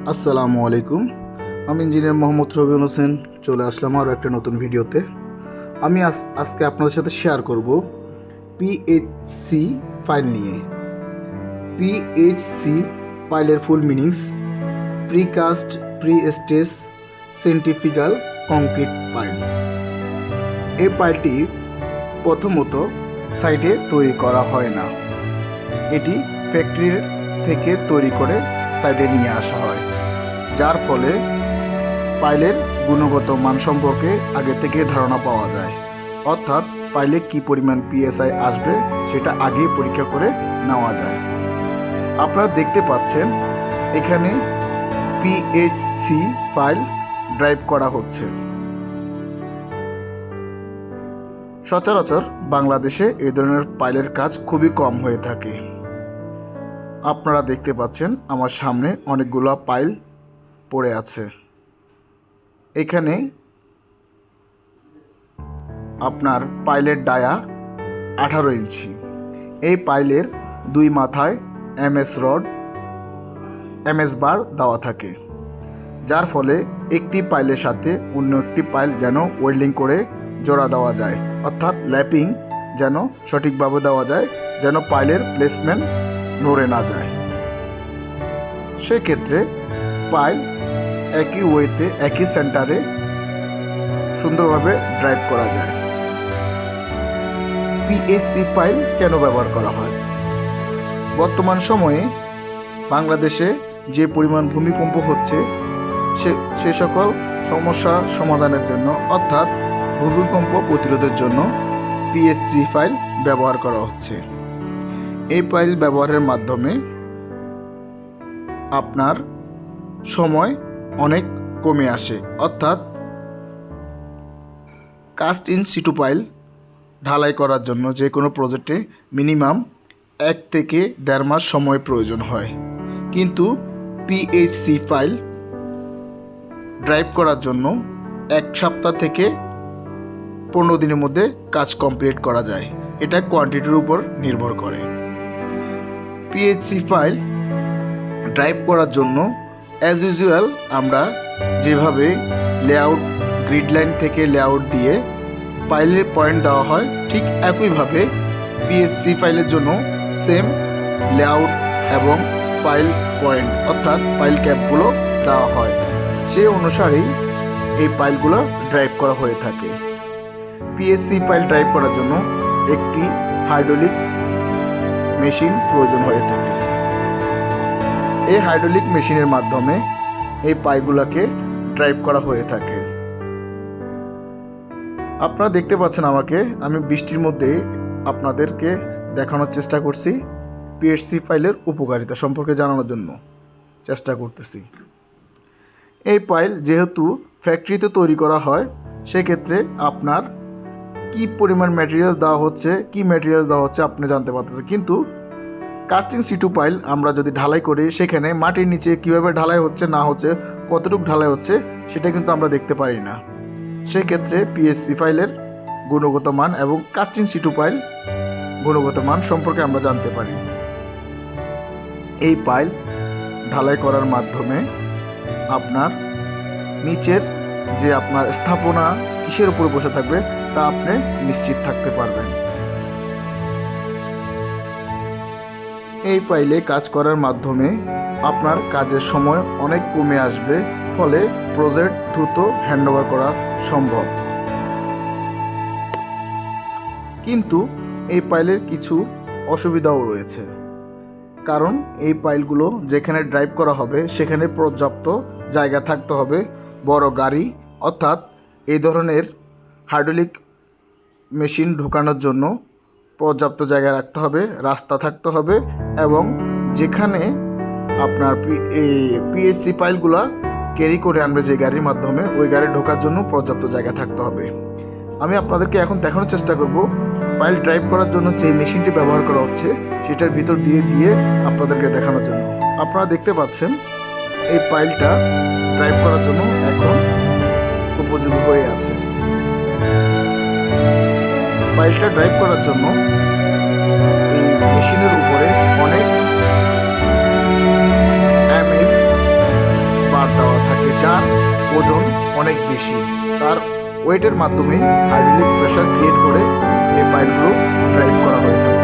আসসালামু আলাইকুম। আমি ইঞ্জিনিয়ার মোহাম্মদ রবিউল হোসেন চলে আসলাম আরও একটা নতুন ভিডিওতে। আমি আজকে আপনাদের সাথে শেয়ার করব পিএইচসি ফাইল নিয়ে। পিএইচসি ফাইলের full meanings: precast pre stage centrifugal concrete pile. এই পাইলটি প্রথমত সাইডে তৈরি করা হয় না, এটি ফ্যাক্টরির থেকে তৈরি করে সাইডে নিয়ে আসা হয়, যার ফলে পাইলের গুণগত মান সম্পর্কে আগে থেকে ধারণা পাওয়া যায়। অর্থাৎ পাইলে কী পরিমাণ পিএসআই আসবে সেটা আগেই পরীক্ষা করে নেওয়া যায়। আপনারা দেখতে পাচ্ছেন এখানে পিএইচসি ফাইল ড্রাইভ করা হচ্ছে। সচরাচর বাংলাদেশে এই ধরনের পাইলের কাজ খুবই কম হয়ে থাকে। আপনারা দেখতে পাচ্ছেন আমার সামনে অনেকগুলো পাইল পড়ে আছে। এখানে আপনার পাইলের ডায়া 18 ইঞ্চি। এই পাইলের দুই মাথায় এমএস বার দেওয়া থাকে, যার ফলে একটি পাইলের সাথে অন্য একটি পাইল যেন ওয়েল্ডিং করে জোড়া দেওয়া যায়, অর্থাৎ ল্যাপিং যেন সঠিকভাবে দেওয়া যায়, যেন পাইলের প্লেসমেন্ট নড়ে না যায়। সেক্ষেত্রে পাইল একই ওয়েতে একই সেন্টারে সুন্দরভাবে ড্রাইভ করা যায়। পিএইচসি পাইল কেন ব্যবহার করা হয়? বর্তমান সময়ে বাংলাদেশে যে পরিমাণ ভূমিকম্প হচ্ছে সে সকল সমস্যা সমাধানের জন্য, অর্থাৎ ভূমিকম্প প্রতিরোধের জন্য পিএইচসি ফাইল ব্যবহার করা হচ্ছে। এই ফাইল ব্যবহারের মাধ্যমে আপনার সময় অনেক কমে আসে, অর্থাৎ কাস্ট ইন সিটু পাইল ঢালাই করার জন্য যে কোনো প্রজেক্টে মিনিমাম 1 থেকে 1.5 মাস সময় প্রয়োজন হয়, কিন্তু পিএইচসি ফাইল ড্রাইভ করার জন্য 1 সপ্তাহ থেকে 15 দিনের মধ্যে কাজ কমপ্লিট করা যায়। এটা কোয়ান্টিটির উপর নির্ভর করে। পিএইচসি ফাইল ড্রাইভ করার জন্য অ্যাজ ইউজুয়াল আমরা যেভাবে লেআউট গ্রিড লাইন থেকে লেআউট দিয়ে পাইলের পয়েন্ট দেওয়া হয়, ঠিক একইভাবে পিএইচসি ফাইলের জন্য সেম লেআউট এবং পাইল পয়েন্ট অর্থাৎ পাইল ক্যাপগুলো দেওয়া হয়। সেই অনুসারেই এই পাইলগুলো ড্রাইভ করা হয়ে থাকে। পিএইচসি ফাইল ড্রাইভ করার জন্য একটি হাইড্রোলিক মেশিন প্রয়োজন হয়ে থাকে। এই হাইড্রোলিক মেশিনের মাধ্যমে এই পাইপগুলোকে ড্রাইভ করা হয়ে থাকে। আপনারা দেখতে পাচ্ছেন আমি বৃষ্টির মধ্যে আপনাদেরকে দেখানোর চেষ্টা করছি, পিএইচসি ফাইলের উপকারিতা সম্পর্কে জানানোর জন্য চেষ্টা করতেছি। এই পাইল যেহেতু ফ্যাক্টরিতে তৈরি করা হয়, সেক্ষেত্রে আপনার কি পরিমাণ ম্যাটেরিয়ালস দেওয়া হচ্ছে আপনি জানতে পারতেছেন, কিন্তু কাস্টিং সিটু পাইল আমরা যদি ঢালাই করি সেখানে মাটির নিচে কীভাবে ঢালাই হচ্ছে না হচ্ছে, কতটুকু ঢালাই হচ্ছে সেটা কিন্তু আমরা দেখতে পারি না। সেক্ষেত্রে পিএইচসি ফাইলের গুণগত মান এবং কাস্টিং সিটু পাইল গুণগত মান সম্পর্কে আমরা জানতে পারি। এই পাইল ঢালাই করার মাধ্যমে আপনার নিচের যে আপনার স্থাপনা কিসের উপরে বসে থাকবে তা আপনি নিশ্চিত থাকতে পারবেন। এই পাইলে কাজ করার মাধ্যমে আপনার কাজের সময় অনেক কমে আসবে, ফলে প্রজেক্ট দ্রুত হ্যান্ডওভার করা সম্ভব। কিন্তু এই পাইলের কিছু অসুবিধাও রয়েছে, কারণ এই পাইলগুলো যেখানে ড্রাইভ করা হবে সেখানে পর্যাপ্ত জায়গা থাকতে হবে। বড় গাড়ি অর্থাৎ এই ধরনের হাইড্রোলিক মেশিন ঢোকানোর জন্য পর্যাপ্ত জায়গা রাখতে হবে, রাস্তা থাকতে হবে, এবং যেখানে আপনার পিএইচসি পাইলগুলো ক্যারি করে আনবে যে গাড়ির মাধ্যমে, ওই গাড়ি ঢোকার জন্য পর্যাপ্ত জায়গা থাকতে হবে। আমি আপনাদেরকে এখন দেখানোর চেষ্টা করব পাইল ড্রাইভ করার জন্য যে মেশিনটি ব্যবহার করা হচ্ছে সেটার ভিতর দিয়ে গিয়ে আপনাদেরকে দেখানোর জন্য। আপনারা দেখতে পাচ্ছেন এই পাইলটা ড্রাইভ করার জন্য এখন উপযোগী হয়ে আছে। পাইলটা ড্রাইভ করার জন্য এই মেশিনের উপরে অনেক ওজন অনেক বেশি, তার ওয়েটের মাধ্যমে হাইড্রোলিক প্রেশার ক্রিয়েট করে এই পাইলগুলো ড্রাইভ করা হয়ে থাকে।